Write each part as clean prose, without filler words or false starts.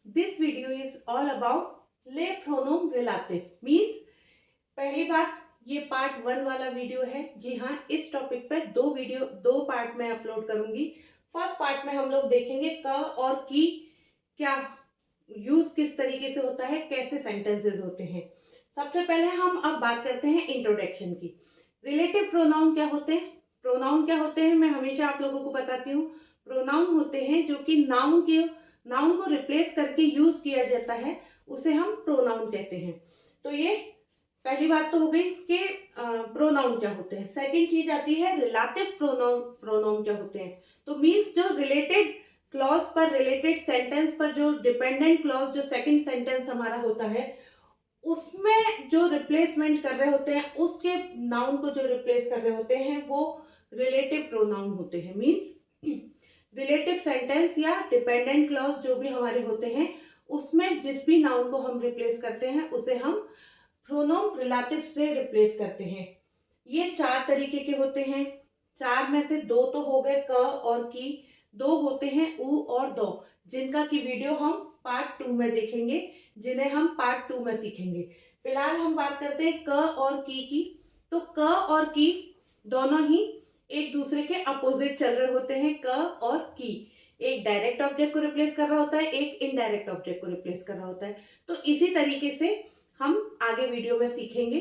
This video is all about ले pronoun relative means पहली बात ये पार्ट 1 वाला वीडियो है। जी हाँ, इस टॉपिक पर दो पार्ट में अपलोड करूंगी। फर्स्ट पार्ट में हम लोग देखेंगे क और की क्या यूज किस तरीके से होता है, कैसे सेंटेंसेस होते हैं। सबसे पहले हम अब बात करते हैं इंट्रोडक्शन की। रिलेटिव प्रोनाउन क्या होते हैं? प्रोनाउन क्या होते हैं मैं हमेशा आप लोगों को बताती हूँ। प्रोनाउन होते हैं जो कि नाउन को रिप्लेस करके यूज किया जाता है, उसे हम प्रोनाउन कहते हैं। तो ये पहली बात तो हो गई कि प्रोनाउन क्या होते हैं। सेकंड चीज आती है रिलेटिव प्रोनाउन क्या होते हैं। तो मीन्स जो रिलेटेड क्लॉज पर, रिलेटेड सेंटेंस पर जो डिपेंडेंट क्लॉज जो सेकंड सेंटेंस हमारा होता है उसमें जो रिप्लेसमेंट कर रहे होते हैं, उसके नाउन को जो रिप्लेस कर रहे होते हैं वो रिलेटिव प्रोनाउन होते हैं। मीन्स रिलेटिव सेंटेंस या डिपेंडेंट क्लॉज जो भी हमारे होते हैं उसमें जिस भी नाउन को हम रिप्लेस करते हैं उसे हम प्रोनाउन रिलेटिव से रिप्लेस करते हैं। ये 4 तरीके के होते हैं। 4 में से 2 तो हो गए, क और की। 2 होते हैं उ और दो, जिनका की वीडियो हम पार्ट 2 में देखेंगे, जिन्हें हम पार्ट 2 में सीखेंगे। फिलहाल हम बात करते हैं क और की। तो क और की दोनों ही एक दूसरे के अपोजिट चल रहे होते हैं। क और की एक डायरेक्ट ऑब्जेक्ट को रिप्लेस कर रहा होता है, एक इनडायरेक्ट ऑब्जेक्ट को रिप्लेस कर रहा होता है। तो इसी तरीके से हम आगे वीडियो में सीखेंगे।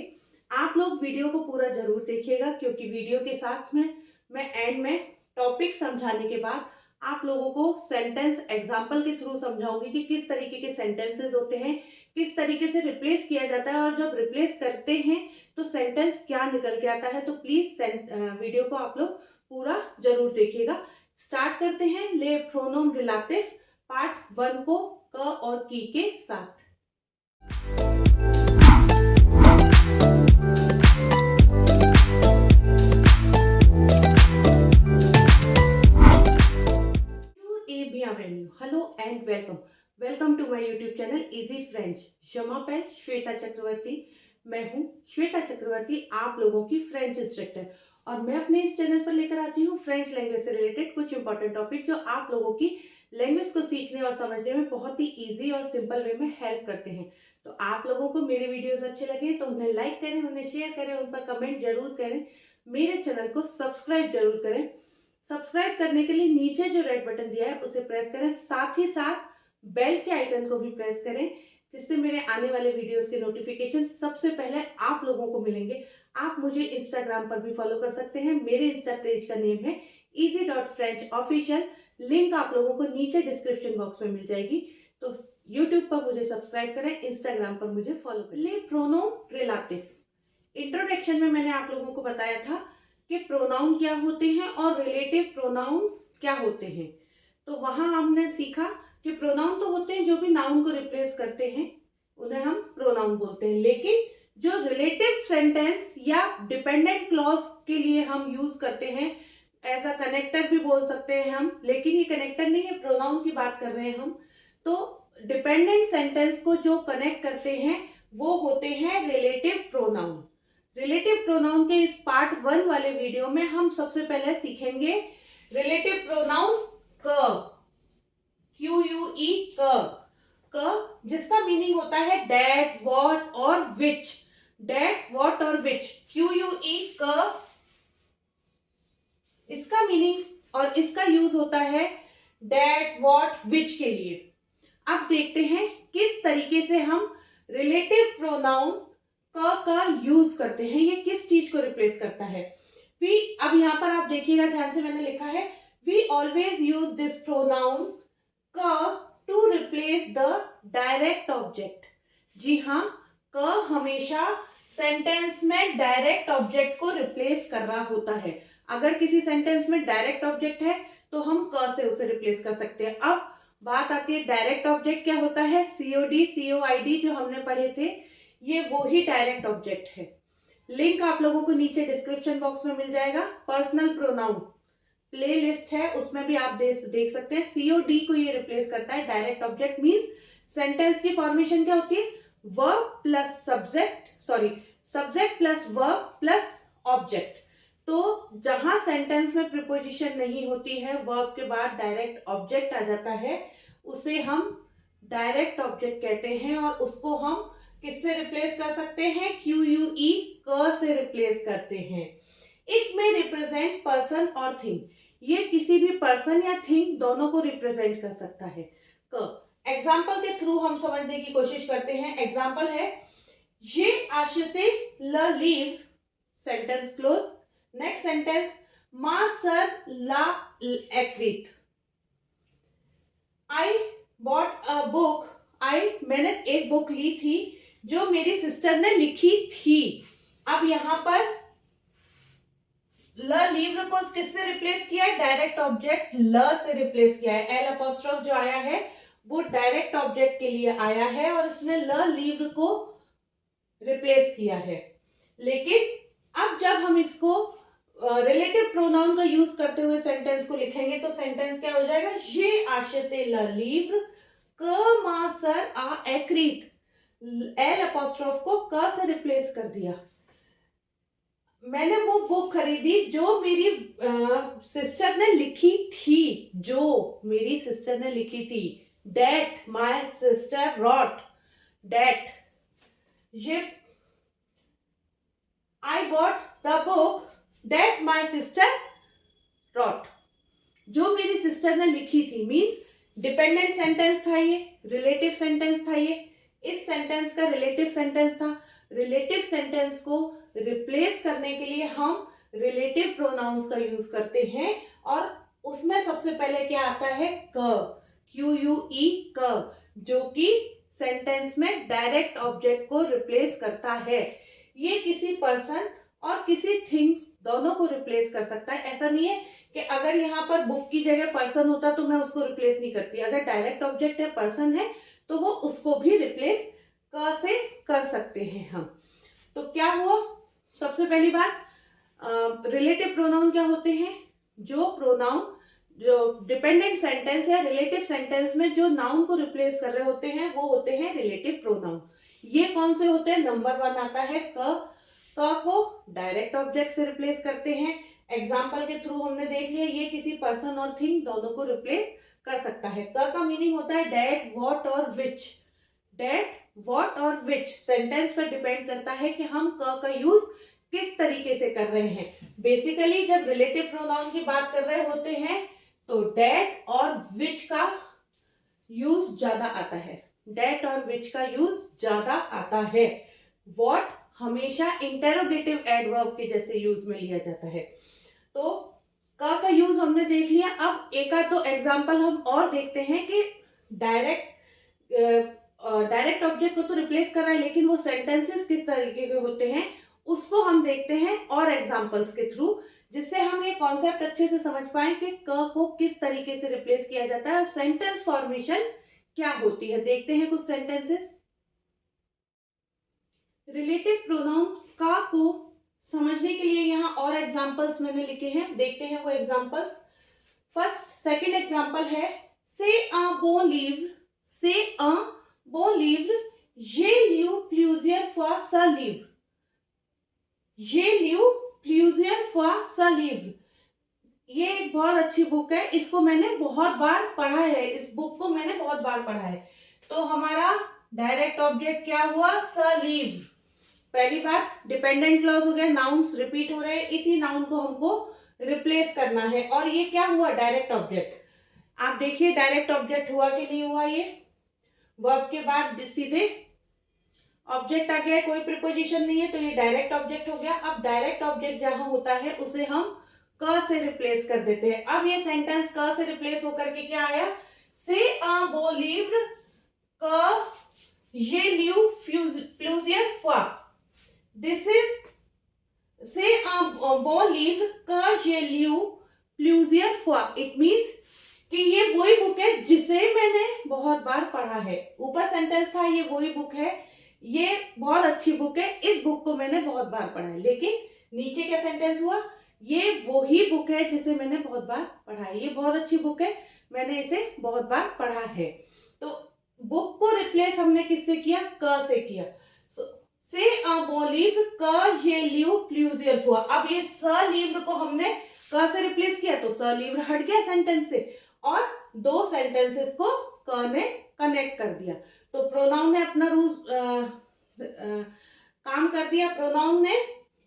आप लोग वीडियो को पूरा जरूर देखिएगा, क्योंकि वीडियो के साथ में मैं एंड में टॉपिक समझाने के बाद आप लोगों को सेंटेंस एग्जाम्पल के थ्रू समझाऊंगी कि किस तरीके के सेंटेंसेस होते हैं, किस तरीके से रिप्लेस किया जाता है, और जब रिप्लेस करते हैं तो सेंटेंस क्या निकल के आता है। तो प्लीज वीडियो को आप लोग पूरा जरूर देखिएगा। स्टार्ट करते हैं ले प्रोनोम रिलेटिव पार्ट 1 को क और की के साथ। Hello and welcome to my YouTube channel easy French. जमापेल श्वेता चक्रवर्ती। मैं हूं श्वेता चक्रवर्ती, आप लोगों की फ्रेंच इंस्ट्रक्टर, और मैं अपने इस चैनल पर लेकर आती हूं फ्रेंच लैंग्वेज से रिलेटेड कुछ इंपॉर्टेंट टॉपिक जो आप लोगों की लैंग्वेज को सीखने और समझने में बहुत ही इजी और सिंपल वे में हेल्प करते हैं। तो आप लोगों को मेरे वीडियोस अच्छे लगे तो उन्हें लाइक करें, उन्हें शेयर करें, उन पर कमेंट जरूर करें, मेरे चैनल को सब्सक्राइब जरूर करें। सब्सक्राइब करने के लिए नीचे जो रेड बटन दिया है उसे प्रेस करें, साथ ही साथ बेल के आइकन को भी प्रेस करें, जिससे मेरे आने वाले वीडियोस के नोटिफिकेशन सबसे पहले आप लोगों को मिलेंगे। आप मुझे इंस्टाग्राम पर भी फॉलो कर सकते हैं। मेरे इंस्टा पेज का नेम है easy.frenchofficial। लिंक आप लोगों को नीचे डिस्क्रिप्शन बॉक्स में मिल जाएगी। तो यूट्यूब पर मुझे सब्सक्राइब करें, इंस्टाग्राम पर मुझे फॉलो करें। ले प्रोनोम रिलेटिव। इंट्रोडक्शन में मैंने आप लोगों को बताया था कि प्रोनाउन क्या होते हैं और रिलेटिव प्रोनाउंस क्या होते हैं। तो वहां हमने सीखा कि प्रोनाउन तो होते हैं जो भी नाउन को रिप्लेस करते हैं, उन्हें हम प्रोनाउन बोलते हैं। लेकिन जो रिलेटिव सेंटेंस या डिपेंडेंट क्लॉज के लिए हम यूज करते हैं, ऐसा कनेक्टर भी बोल सकते हैं हम, लेकिन ये कनेक्टर नहीं है, प्रोनाउन की बात कर रहे हैं हम। तो डिपेंडेंट सेंटेंस को जो कनेक्ट करते हैं वो होते हैं रिलेटिव प्रोनाउन। रिलेटिव प्रोनाउन के इस पार्ट 1 वाले वीडियो में हम सबसे पहले सीखेंगे रिलेटिव प्रोनाउन क, QUE क, जिसका मीनिंग होता है दैट, व्हाट और विच। दैट, व्हाट और विच, QUE क, इसका मीनिंग और इसका यूज होता है दैट, व्हाट, विच के लिए। अब देखते हैं किस तरीके से हम रिलेटिव प्रोनाउन का यूज करते हैं, ये किस चीज को रिप्लेस करता है। वी, अब यहां पर आप देखिएगा ध्यान से, मैंने लिखा है we always use this pronoun क to replace the direct object. जी हाँ, क हमेशा सेंटेंस में डायरेक्ट ऑब्जेक्ट को रिप्लेस कर रहा होता है। अगर किसी सेंटेंस में डायरेक्ट ऑब्जेक्ट है तो हम क से उसे रिप्लेस कर सकते हैं। अब बात आती है डायरेक्ट ऑब्जेक्ट क्या होता है। COD, COID जो हमने पढ़े थे, ये वो ही डायरेक्ट ऑब्जेक्ट है। लिंक आप लोगों को नीचे डिस्क्रिप्शन बॉक्स में मिल जाएगा। पर्सनल प्रोनाउन प्ले लिस्ट है, उसमें भी आप देख सकते हैं। COD को ये रिप्लेस करता है। डायरेक्ट ऑब्जेक्ट मींस सेंटेंस की फॉर्मेशन क्या होती है, verb plus subject plus verb plus object. तो जहां सेंटेंस में प्रीपोजिशन नहीं होती है, वर्ब के बाद डायरेक्ट ऑब्जेक्ट आ जाता है, उसे हम डायरेक्ट ऑब्जेक्ट कहते हैं और उसको हम किससे रिप्लेस कर सकते हैं? QUE क से रिप्लेस करते हैं। इट में रिप्रेजेंट पर्सन और थिंग, ये किसी भी पर्सन या थिंग दोनों को रिप्रेजेंट कर सकता है। क एग्जाम्पल के थ्रू हम समझने की कोशिश करते हैं। एग्जाम्पल है ये आशिते ल लीव, सेंटेंस क्लोज। नेक्स्ट सेंटेंस मा सर ला एक्रिट। आई बॉट अ बुक, मैंने एक बुक ली थी जो मेरी सिस्टर ने लिखी थी। अब यहां पर ल लीव को किससे रिप्लेस किया है? डायरेक्ट ऑब्जेक्ट ल से रिप्लेस किया है। एल अपोस्ट्रोफ जो आया है वो डायरेक्ट ऑब्जेक्ट के लिए आया है और इसने ल लीव को रिप्लेस किया है। लेकिन अब जब हम इसको रिलेटिव प्रोनाउन का यूज करते हुए सेंटेंस को लिखेंगे तो सेंटेंस क्या हो जाएगा? ये आशते ल लीव क मा सर आ एक्रीत। एल अपोस्ट्रोफ को क से रिप्लेस कर दिया। मैंने वो बुक खरीदी जो मेरी सिस्टर ने लिखी थी, जो मेरी सिस्टर ने लिखी थी। That my sister wrote. That ये I bought the book that my sister wrote. जो मेरी सिस्टर ने लिखी थी मीन्स डिपेंडेंट सेंटेंस था, ये रिलेटिव सेंटेंस था, ये इस सेंटेंस का रिलेटिव सेंटेंस था। रिलेटिव सेंटेंस को रिप्लेस करने के लिए हम रिलेटिव प्रोनाउंस का यूज करते हैं और उसमें सबसे पहले क्या आता है? क, QUE क, जो कि सेंटेंस में डायरेक्ट ऑब्जेक्ट को रिप्लेस करता है। ये किसी पर्सन और किसी थिंग दोनों को रिप्लेस कर सकता है। ऐसा नहीं है कि अगर यहाँ पर बुक की जगह पर्सन होता तो मैं उसको रिप्लेस नहीं करती। अगर डायरेक्ट ऑब्जेक्ट है, पर्सन है, तो वो उसको भी रिप्लेस क से कर सकते हैं हम। तो क्या हुआ? सबसे पहली बात, रिलेटिव प्रोनाउन क्या होते हैं? जो प्रोनाउन जो डिपेंडेंट सेंटेंस या रिलेटिव सेंटेंस में जो नाउन को रिप्लेस कर रहे होते हैं वो होते हैं रिलेटिव प्रोनाउन। ये कौन से होते हैं? नंबर 1 आता है क को डायरेक्ट ऑब्जेक्ट से रिप्लेस करते हैं। एग्जाम्पल के थ्रू हमने देख लिया ये किसी पर्सन और थिंग दोनों को रिप्लेस कर सकता है। क का मीनिंग होता है डैट, व्हाट और विच। डैट, व्हाट और विच सेंटेंस पर डिपेंड करता है कि हम क का यूज किस तरीके से कर रहे हैं। बेसिकली जब रिलेटिव प्रोनाउन की बात कर रहे होते हैं तो डैट और विच का यूज ज्यादा आता है। डैट और विच का यूज ज्यादा आता है। व्हाट हमेशा इंटेरोगेटिव एडवर्ब के जैसे यूज में लिया जाता है। तो का यूज हमने देख लिया। अब एक आध दो एग्जांपल हम और देखते हैं कि डायरेक्ट ऑब्जेक्ट को तो रिप्लेस कर रहा है लेकिन वो सेंटेंसेस किस तरीके के होते हैं उसको हम देखते हैं और एग्जांपल्स के थ्रू, जिससे हम ये कॉन्सेप्ट अच्छे से समझ पाए कि क को किस तरीके से रिप्लेस किया जाता है और सेंटेंस फॉर्मेशन क्या होती है। देखते हैं कुछ सेंटेंसेस। रिलेटिव प्रोनाउन का को समझने के लिए यहाँ और एग्जांपल्स मैंने लिखे हैं, देखते हैं वो एग्जांपल्स। सेकंड एग्जांपल है से अ बो लीव, से अ बो लीव, ये ल्यू प्लूजियर फॉर स लीव। ये ल्यू प्लूजियर फॉर स लीव, ये एक बहुत अच्छी बुक है, इसको मैंने बहुत बार पढ़ा है, इस बुक को मैंने बहुत बार पढ़ा है। तो हमारा डायरेक्ट ऑब्जेक्ट क्या हुआ? स लीव। पहली बात डिपेंडेंट क्लॉज हो गया, नाउन्स रिपीट हो रहे हैं, इसी नाउन को हमको रिप्लेस करना है और ये क्या हुआ? Direct object. आप देखिए डायरेक्ट ऑब्जेक्ट हुआ कि नहीं हुआ? ये वर्ब के बाद सीधे ऑब्जेक्ट आ गया है, कोई प्रीपोजिशन नहीं है, तो ये डायरेक्ट ऑब्जेक्ट हो गया। अब डायरेक्ट ऑब्जेक्ट जहां होता है उसे हम क से रिप्लेस कर देते हैं। अब ये सेंटेंस क से रिप्लेस होकर के क्या आया? से अ बो लीव्ड क ये ल्यू प्लूजियर फॉर। दिस इज से अ बो लीव्ड क ये ल्यू प्लूजियर फॉर। इट मींस कि ये वही बुक है जिसे मैंने बहुत बार पढ़ा है। ऊपर सेंटेंस था ये वही बुक है, ये बहुत अच्छी बुक है, इस बुक को मैंने बहुत बार पढ़ा है। लेकिन नीचे क्या सेंटेंस हुआ? ये वही बुक है जिसे मैंने बहुत बार पढ़ा है, ये बहुत अच्छी बुक है, मैंने इसे बहुत बार पढ़ा है। तो बुक को रिप्लेस हमने किससे किया? क से किया। से अ बो लीव क ये ल्यू प्लूजियर फॉर। अब ये स लीव को हमने क से रिप्लेस किया तो स लीव हट गया सेंटेंस से और दो सेंटेंसेस को क ने कनेक्ट कर दिया। तो प्रोनाउन ने अपना काम कर दिया, प्रोनाउन ने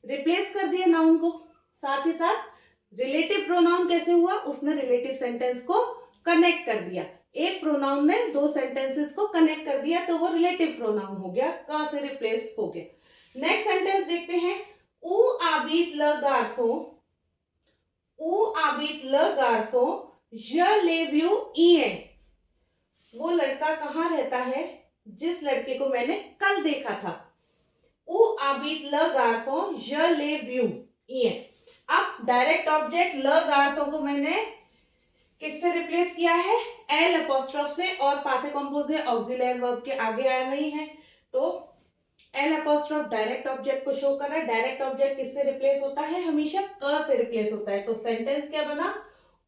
रिप्लेस कर दिया नाउन को। साथ ही साथ रिलेटिव प्रोनाउन कैसे हुआ, उसने रिलेटिव सेंटेंस को कनेक्ट कर दिया। एक प्रोनाउन ने दो सेंटेंसेस को कनेक्ट कर दिया तो वो रिलेटिव प्रोनाउन हो गया, का से रिप्लेस हो गया। नेक्स्ट सेंटेंस देखते हैं, ऊ आबित ल गारसो, ऊ आबित ल गारसो ज लेव्यू ईएन। वो लड़का कहाँ रहता है, जिस लड़के को मैंने कल देखा था। ऊ आबित ल गारसो ज लेव्यू ईएन। अब डायरेक्ट ऑब्जेक्ट ल गारसो को मैंने किससे रिप्लेस किया है, एल अपोस्ट्रोफ से, और पासे कंपोज है, ऑक्सिलरी वर्ब के आगे आया नहीं है, तो एल अपोस्ट्रोफ डायरेक्ट ऑब्जेक्ट को शो कर रहा है। डायरेक्ट ऑब्जेक्ट किससे रिप्लेस होता है, हमेशा क से रिप्लेस होता है। तो सेंटेंस क्या बना,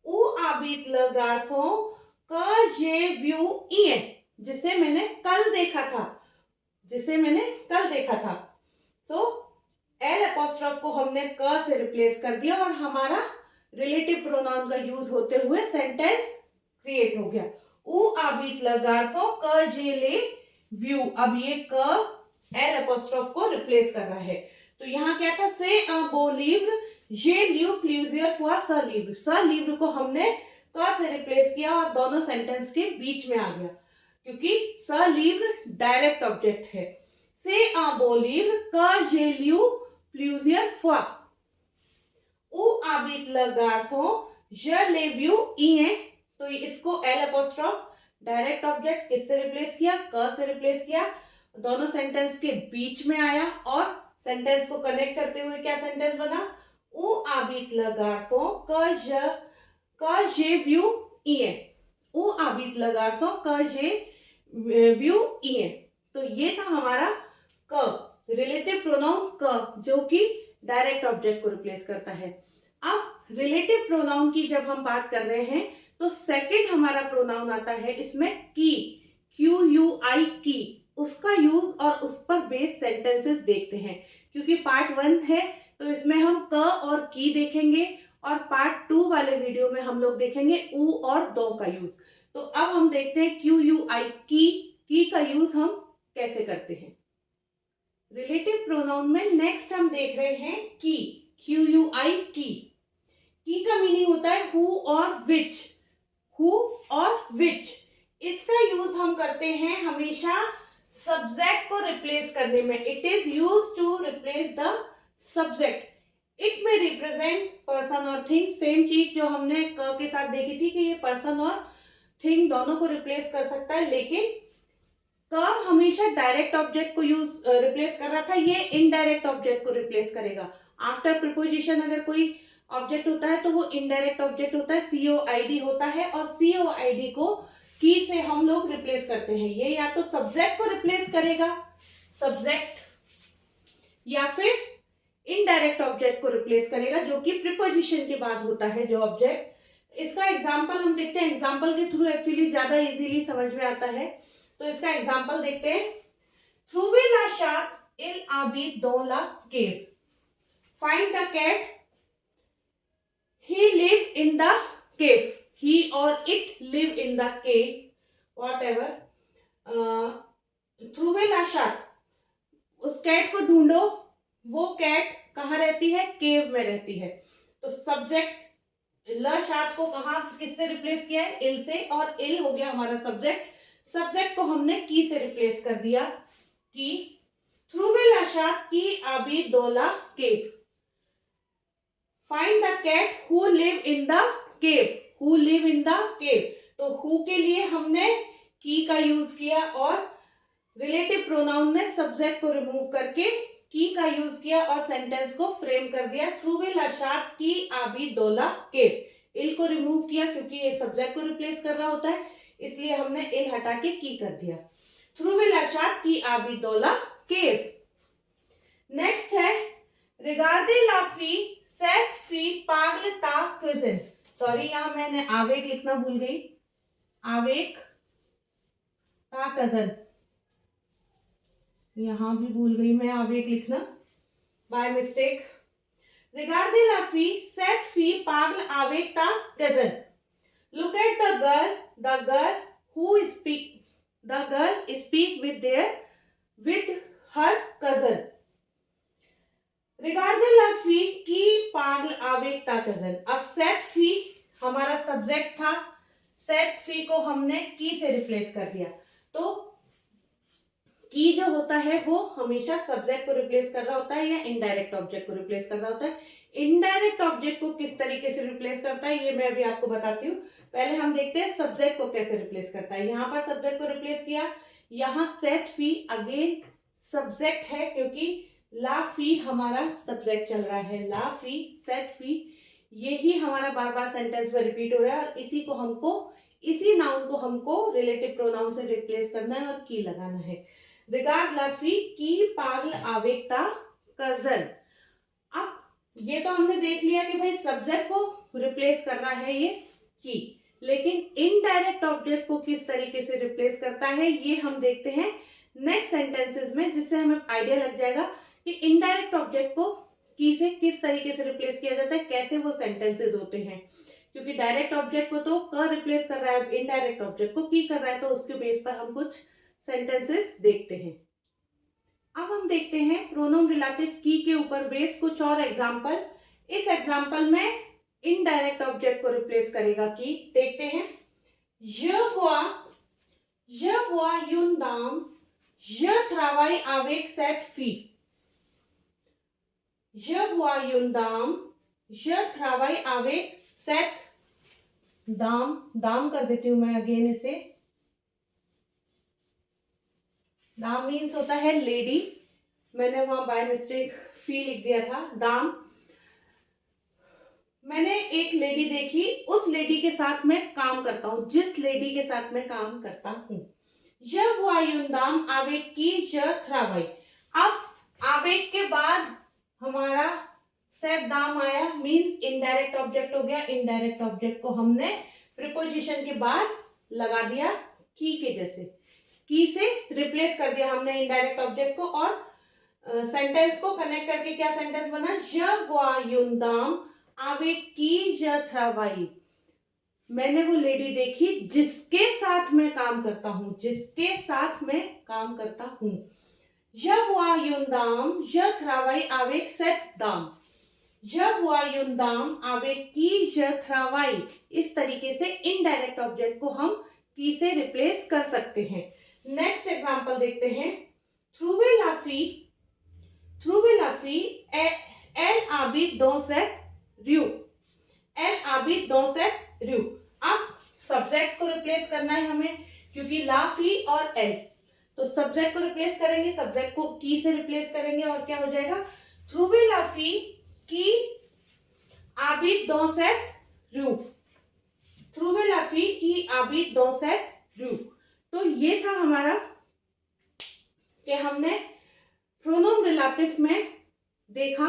ऊ आबित ल गारसो क जे व्यू ईएन, जिसे मैंने कल देखा था, जिसे मैंने कल देखा था। तो एल अपोस्ट्रोफ को हमने क से रिप्लेस कर दिया और हमारा रिलेटिव प्रोनाउन का यूज होते हुए सेंटेंस क्रिएट हो गया। ऊ आबित ल गारसो क जे ले व्यू। अब ये क एल अपोस्ट्रोफ को रिप्लेस कर रहा है। तो यहाँ क्या था, से अ बो लिव्र जे ल्यू प्लूजियर फॉर स लिव्र। स लिव्र को हमने क से रिप्लेस किया और दोनों सेंटेंस के बीच में आ गया, क्योंकि स लिव्र डायरेक्ट ऑब्जेक्ट है। से अ बो लिव्र क जे ल्यू प्लूजियर फॉर। ऊ आबित ल गारसो ज लेव्यू ईएन। तो इसको एल अपोस्ट्रोफ डायरेक्ट ऑब्जेक्ट किससे रिप्लेस किया, क से रिप्लेस किया, दोनों सेंटेंस के बीच में आया और सेंटेंस को कनेक्ट करते हुए क्या सेंटेंस बना, ऊ आबित ल गारसो क जे व्यू ईएन। ऊ आबित ल गारसो क जे व्यू ईएन। तो ये था हमारा क, रिलेटिव प्रोनाउन क, जो कि डायरेक्ट ऑब्जेक्ट को रिप्लेस करता है। अब रिलेटिव प्रोनाउन की जब हम बात कर रहे हैं तो सेकंड हमारा प्रोनाउन आता है इसमें की, क्यू यू आई की। उसका यूज और उस पर बेस्ड सेंटेंसेस देखते हैं, क्योंकि पार्ट 1 है तो इसमें हम क और की देखेंगे और पार्ट 2 वाले वीडियो में हम लोग देखेंगे ऊ और दो का यूज। तो अब हम देखते हैं क्यू यू आई की का यूज हम कैसे करते हैं। रिलेटिव प्रोनाउन में नेक्स्ट हम देख रहे हैं की, क्यू यू आई की का मीनिंग होता है हु और विच, हु और विच। इसका यूज हम करते हैं हमेशा सब्जेक्ट को रिप्लेस करने में। It is use to replace the subject. It में रिप्रेजेंट पर्सन और थिंग। सेम चीज जो हमने क के साथ देखी थी कि ये पर्सन और थिंग दोनों को रिप्लेस कर सकता है, लेकिन क हमेशा डायरेक्ट ऑब्जेक्ट को यूज रिप्लेस कर रहा था, ये इनडायरेक्ट ऑब्जेक्ट को रिप्लेस करेगा। आफ्टर प्रीपोजिशन अगर कोई ऑब्जेक्ट होता है तो वो इनडायरेक्ट ऑब्जेक्ट होता है, सीओआईडी होता है, और सीओआईडी को की से हम लोग रिप्लेस करते हैं। ये या तो सब्जेक्ट को रिप्लेस करेगा, सब्जेक्ट, या फिर इनडायरेक्ट ऑब्जेक्ट को रिप्लेस करेगा, जो कि प्रीपोजिशन के बाद होता है जो ऑब्जेक्ट। इसका एग्जांपल हम देखते हैं, एग्जांपल के थ्रू एक्चुअली ज्यादा इजीली समझ में आता है। तो इसका एग्जांपल देखते हैं। थ्रूवे ला शात इल आबी दोला केव, find the cat, he live in the cave, he or it live in the cave, whatever. थ्रूवे ला शात, उस कैट को ढूंढो, वो कैट कहाँ रहती है, केव में रहती है। तो सब्जेक्ट ल शात को कहाँ किससे रिप्लेस किया है, इल से, और इल हो गया हमारा सब्जेक्ट। सब्जेक्ट को हमने की से रिप्लेस कर दिया, की। थ्रूवे ला शात की आबी दोला केव, find the cat who live in the cave, who live in the cave. तो हु के लिए हमने की का यूज किया और रिलेटिव प्रोनाउन ने सब्जेक्ट को रिमूव करके की का यूज किया और सेंटेंस को फ्रेम कर दिया। थ्रूवे ला शात की आबी दोला केव, इल को रिमूव किया क्योंकि ये सब्जेक्ट को रिप्लेस कर रहा होता है, इसलिए हमने इल हटा के की कर दिया। थ्रूवे ला शात की आबी दोला केव। नेक्स्ट है रिगार्डे ला फी सेट फी पागल ता क्विजन। सॉरी, यहां मैंने आवेग लिखना भूल गई, आवेग ता कजन, यहां भी भूल गई मैं आवेग लिखना बाय मिस्टेक। रिगार्डे ला फी सेट फी पागल आवेग ता कजन, look at the girl who speak हमने की से रिप्लेस कर दिया। तो की जो होता है वो हमेशा सब्जेक्ट को रिप्लेस कर रहा होता है या इनडायरेक्ट ऑब्जेक्ट को रिप्लेस कर रहा होता है। इनडायरेक्ट ऑब्जेक्ट को किस तरीके से रिप्लेस करता है ये मैं अभी आपको बताती हूँ। पहले हम देखते हैं सब्जेक्ट को कैसे रिप्लेस करता है। यहाँ पर सब्जेक्ट को रिप्लेस किया, यहाँ सेट फी अगेन सब्जेक्ट है क्योंकि ला फी हमारा सब्जेक्ट चल रहा है। ला फी सेट फी यही हमारा बार बार सेंटेंस में रिपीट हो रहा है और इसी नाउन को हमको रिलेटिव प्रोनाउन से रिप्लेस करना है और की लगाना है। रिगार्ड ला फी की पागल आवेगता कजन। अब ये तो हमने देख लिया कि भाई सब्जेक्ट को रिप्लेस कर रहा है ये की, लेकिन इनडायरेक्ट ऑब्जेक्ट को किस तरीके से रिप्लेस करता है ये हम देखते हैं नेक्स्ट सेंटेंसेस में, जिससे हमें आइडिया लग जाएगा कि इनडायरेक्ट ऑब्जेक्ट को की से किस तरीके से रिप्लेस किया जाता है, कैसे वो सेंटेंसेस होते हैं। क्योंकि डायरेक्ट ऑब्जेक्ट को तो क रिप्लेस कर रहा है, इनडायरेक्ट ऑब्जेक्ट को की कर रहा है, तो उसके बेस पर हम कुछ सेंटेंसेस देखते हैं। अब हम देखते हैं प्रोनोम रिलेटिव की के ऊपर बेस कुछ और एग्जांपल। इस एग्जांपल में इनडायरेक्ट ऑब्जेक्ट को रिप्लेस करेगा की। देखते हैं, je vois une dame, je travaille avec cette fille। je vois une dame, je travaille avec cette दाम कर देती हूं मैं अगेन इसे। दाम मीन्स होता है लेडी, मैंने वहां बाय मिस्टेक फी लिख दिया था। दाम, मैंने एक लेडी देखी, उस लेडी के साथ मैं काम करता हूं, जिस लेडी के साथ मैं काम करता हूं। जब वो दाम आवेग की थ्रावाई। अब आवेग के बाद हमारा सेट दाम आया, मीन्स इनडायरेक्ट ऑब्जेक्ट हो गया। इनडायरेक्ट ऑब्जेक्ट को हमने प्रीपोजिशन के बाद लगा दिया की के जैसे, की से रिप्लेस कर दिया हमने इनडायरेक्ट ऑब्जेक्ट को और सेंटेंस को कनेक्ट करके क्या सेंटेंस बना, जब वो दाम आवेग की थ्रावाई। मैंने वो लेडी देखी जिसके साथ मैं काम करता हूं, जिसके साथ मैं काम करता हूं। जब वो दाम थ्रावाई आवेग सेट दाम। जब वो दाम आवेग की थ्रावाई। इस तरीके से इनडायरेक्ट ऑब्जेक्ट को हम की से रिप्लेस कर सकते हैं। नेक्स्ट एग्जांपल देखते हैं, trouver la fille, elle habite dans cette rue। elle habite dans cette rue। अब सब्जेक्ट को रिप्लेस करना है हमें, क्योंकि ला फी और एल, तो सब्जेक्ट को रिप्लेस करेंगे, सब्जेक्ट को की से रिप्लेस करेंगे और क्या हो जाएगा, trouver la fille qui habite dans cette rue। trouver la fille qui habite dans cette rue। तो ये था हमारा कि हमने प्रोनोम रिलेटिव में देखा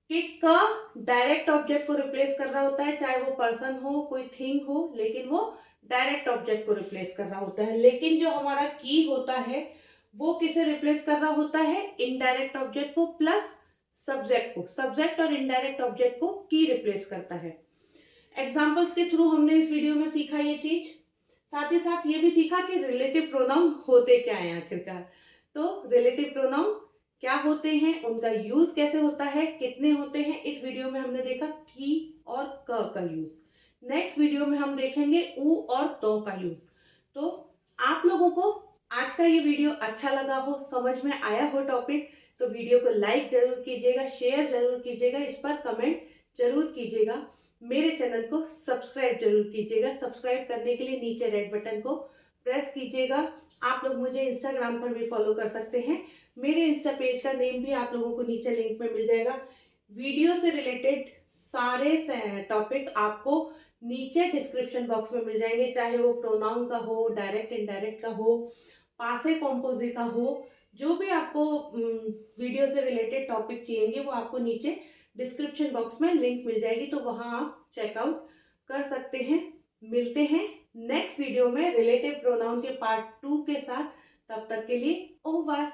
कि क डायरेक्ट ऑब्जेक्ट को रिप्लेस कर रहा होता है, चाहे वो पर्सन हो, कोई थिंग हो, लेकिन वो डायरेक्ट ऑब्जेक्ट को रिप्लेस कर रहा होता है। लेकिन जो हमारा की होता है वो किसे रिप्लेस कर रहा होता है, इनडायरेक्ट ऑब्जेक्ट को प्लस सब्जेक्ट को। सब्जेक्ट और इनडायरेक्ट ऑब्जेक्ट को की रिप्लेस करता है। एग्जाम्पल्स के थ्रू हमने इस वीडियो में सीखा ये चीज, साथ ही साथ ये भी सीखा कि रिलेटिव प्रोनाउन होते क्या है आखिरकार। तो रिलेटिव प्रोनाउन क्या होते हैं, उनका यूज कैसे होता है, कितने होते हैं, इस वीडियो में हमने देखा की और क का यूज। नेक्स्ट वीडियो में हम देखेंगे ऊ और तो का यूज। तो आप लोगों को आज का ये वीडियो अच्छा लगा हो, समझ में आया हो टॉपिक, तो वीडियो को लाइक जरूर कीजिएगा, शेयर जरूर कीजिएगा, इस पर कमेंट जरूर कीजिएगा, मेरे चैनल को सब्सक्राइब जरूर कीजिएगा। सब्सक्राइब करने के लिए नीचे रेड बटन को प्रेस कीजिएगा। आप लोग मुझे इंस्टाग्राम पर भी फॉलो कर सकते हैं, मेरे इंस्टा पेज का नेम भी आप लोगों को नीचे लिंक में मिल जाएगा। वीडियो से रिलेटेड सारे टॉपिक आपको नीचे डिस्क्रिप्शन बॉक्स में मिल जाएंगे, चाहे वो प्रोनाउन का हो, डायरेक्ट इनडायरेक्ट का हो, पासे कॉम्पोजिट का हो, जो भी आपको वीडियो से रिलेटेड टॉपिक चाहिए वो आपको नीचे डिस्क्रिप्शन बॉक्स में लिंक मिल जाएगी, तो वहां आप चेकआउट कर सकते हैं। मिलते हैं नेक्स्ट वीडियो में रिलेटिव प्रोनाउन के पार्ट 2 के साथ, तब तक के लिए ओवर।